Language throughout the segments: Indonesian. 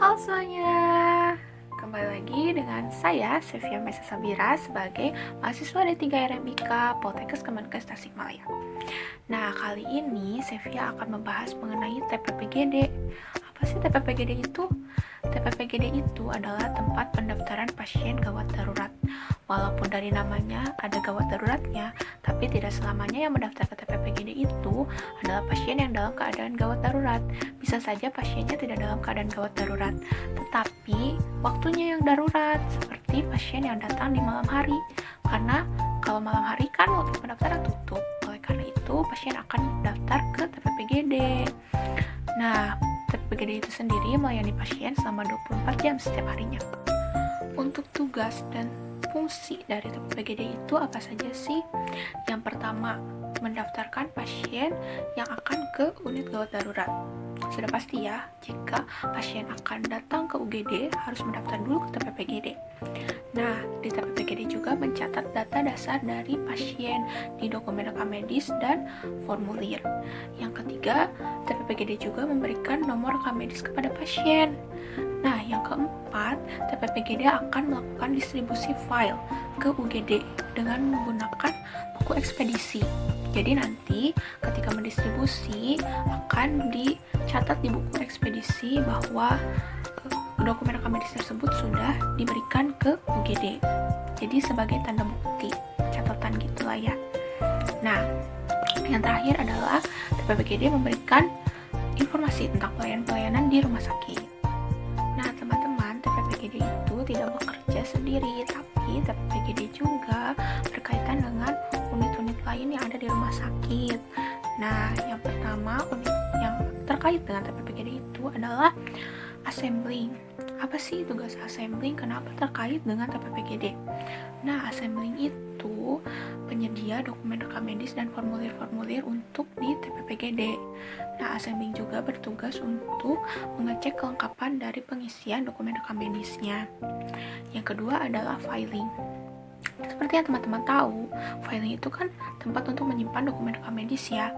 Halo semuanya, kembali lagi dengan saya Sevia Mesa Sabira sebagai mahasiswa D3 RMIK Poltekkes Kemenkes Tasikmalaya. Nah, kali ini Sevia akan membahas mengenai TPPGD. Apa sih TPPGD itu? TPPGD itu adalah tempat pendaftaran pasien gawat darurat. Walaupun dari namanya ada gawat daruratnya, tapi tidak selamanya yang mendaftar ke TPPGD itu adalah pasien yang dalam keadaan gawat darurat. Bisa saja pasiennya tidak dalam keadaan gawat darurat, tetapi waktunya yang darurat, seperti pasien yang datang di malam hari. Karena kalau malam hari kan waktu pendaftaran tutup, oleh karena itu pasien akan daftar ke TPPGD. Nah, TPPGD itu sendiri melayani pasien selama 24 jam setiap harinya. Untuk tugas dan fungsi dari TPPGD itu apa saja sih? Yang pertama, mendaftarkan pasien yang akan ke unit gawat darurat. Sudah pasti ya, jika pasien akan datang ke UGD harus mendaftar dulu ke TPPGD. Nah, di TPPGD juga mencatat data dasar dari pasien di dokumen rekam medis dan formulir. Yang ketiga, TPPGD juga memberikan nomor rekam medis kepada pasien. Nah, yang keempat, TPPGD akan melakukan distribusi file ke UGD dengan menggunakan buku ekspedisi. Jadi nanti ketika mendistribusi akan dicatat di buku ekspedisi bahwa dokumen rekam medis tersebut sudah diberikan ke UGD. Jadi sebagai tanda bukti, catatan gitulah ya. Nah, yang terakhir adalah TPPGD memberikan informasi tentang pelayanan di rumah sakit. Nah, teman-teman, TPPGD itu tidak bekerja sendiri, tapi TPPGD juga berkaitan dengan unit-unit lain yang ada di rumah sakit. Nah, yang pertama, unit yang terkait dengan TPPGD itu adalah assembling. Apa sih tugas assembling? Kenapa terkait dengan TPPGD? Nah, assembling itu penyedia dokumen rekam medis dan formulir-formulir untuk di TPPGD. Nah, assembling juga bertugas untuk mengecek kelengkapan dari pengisian dokumen rekam medisnya. Yang kedua adalah filing. Seperti yang teman-teman tahu, filing itu kan tempat untuk menyimpan dokumen rekam medis ya.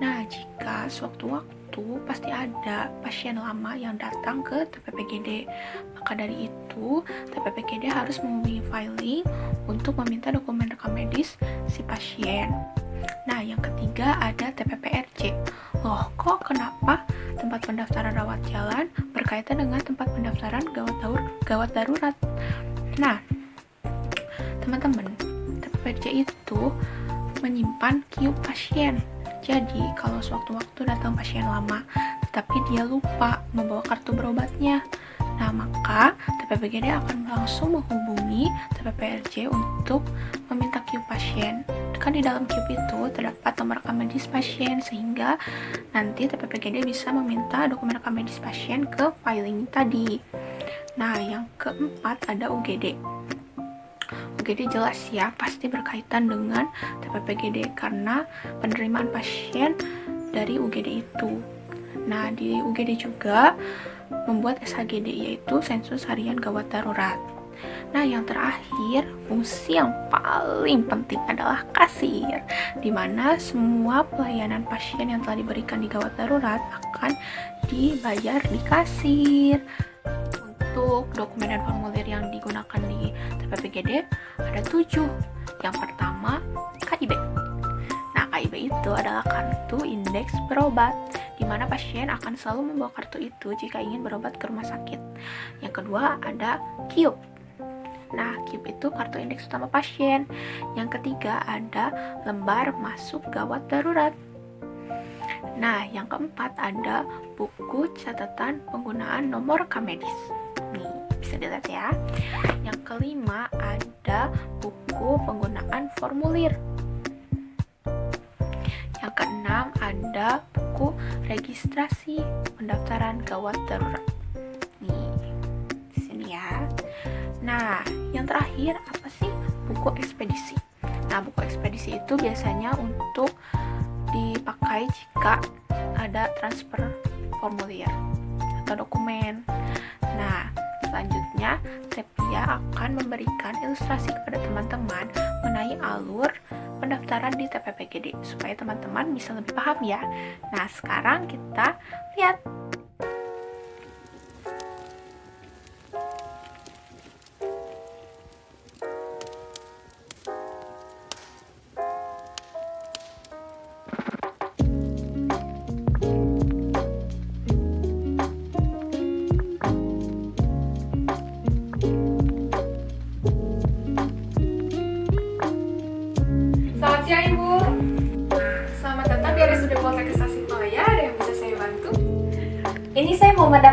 Nah, jika sewaktu-waktu pasti ada pasien lama yang datang ke TPPGD. Maka dari itu, TPPGD harus menghubungi filing untuk meminta dokumen rekam medis si pasien. Nah, yang ketiga ada TPPRC. Loh, kok kenapa tempat pendaftaran rawat jalan berkaitan dengan tempat pendaftaran gawat darurat? Nah, teman-teman, TPPRC itu menyimpan QUE pasien. Jadi, kalau sewaktu-waktu datang pasien lama, tetapi dia lupa membawa kartu berobatnya, nah maka TPPGD akan langsung menghubungi TPPRC untuk meminta QUE pasien. Kan di dalam QUE itu terdapat nomor rekam medis pasien, sehingga nanti TPPGD bisa meminta dokumen rekam medis pasien ke filing tadi. Nah, yang keempat ada UGD. UGD jelas ya, pasti berkaitan dengan TPPGD karena penerimaan pasien dari UGD itu. Nah, di UGD juga membuat SHGD, yaitu Sensus Harian Gawat Darurat. Nah, yang terakhir, fungsi yang paling penting adalah kasir, di mana semua pelayanan pasien yang telah diberikan di gawat darurat akan dibayar di kasir. Untuk dokumen dan formulir yang digunakan di TPPGD ada 7. Yang pertama, KIB. Nah, KIB itu adalah kartu indeks berobat, di mana pasien akan selalu membawa kartu itu jika ingin berobat ke rumah sakit. Yang kedua ada QUE. Nah, QUE itu kartu indeks utama pasien. Yang ketiga ada lembar masuk gawat darurat. Nah, yang keempat ada buku catatan penggunaan nomor rekam medis. Nih, bisa dilihat ya. Yang kelima ada buku penggunaan formulir. Yang keenam ada buku registrasi pendaftaran gawat darurat. Nih, di sini ya. Nah, yang terakhir apa sih? Buku ekspedisi. Nah, buku ekspedisi itu biasanya untuk dipakai jika ada transfer formulir atau dokumen. Nah, selanjutnya Sevia akan memberikan ilustrasi kepada teman-teman mengenai alur pendaftaran di TPPGD supaya teman-teman bisa lebih paham ya. Nah, sekarang kita lihat.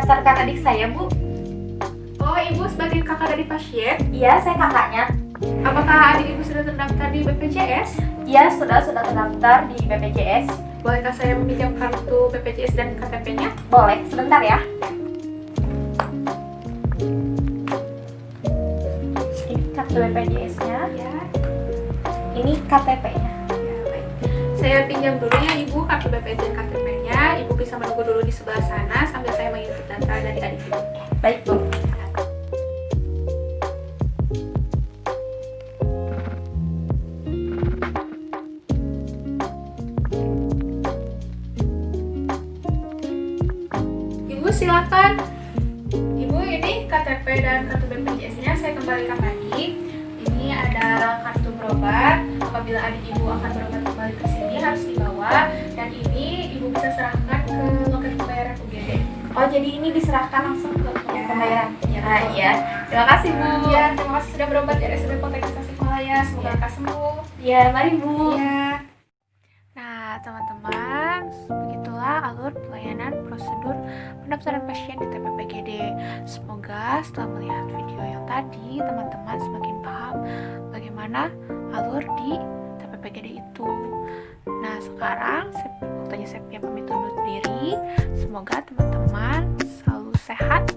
mendaftarkan adik saya, Bu. Oh, Ibu sebagai kakak dari pasien. Iya, saya kakaknya. Apakah adik Ibu sudah terdaftar di BPJS? Iya, sudah terdaftar di BPJS. Bolehkah saya meminjam kartu BPJS dan KTP-nya? Boleh, sebentar ya. Ini kartu BPJS-nya. Ya. Ini KTP-nya. Ya, baik. Saya pinjam dulu ya Ibu kartu BPJS dan KTP-nya. Ibu bisa menunggu dulu di sebelah sana sambil saya menginput data dari adik Ibu. Baik, Bu. Ibu silakan. Ibu, ini KTP dan kartu BPJS-nya saya kembalikan lagi. Ini ada kartu berobat. Apabila adik Ibu akan berobat kembali ke sini harus dibawa. Dan ini Ibu bisa serahkan ke loket pembayaran UGD. Oh, jadi ini diserahkan langsung ke pembayaran. Ya, Nah, betul. iya. Terima kasih, Bu. Ya, terima kasih sudah berobat di RSUD Poltekkes Tasikmalaya. Semoga lekas sembuh. Ya, mari, Bu. Iya. Nah, teman-teman, begitulah alur pelayanan prosedur pendaftaran pasien di TPPGD. Semoga setelah melihat video yang tadi, teman-teman semakin paham bagaimana alur di TPPGD itu. Nah, sekarang waktunya saya pamit undur diri. Semoga teman-teman selalu sehat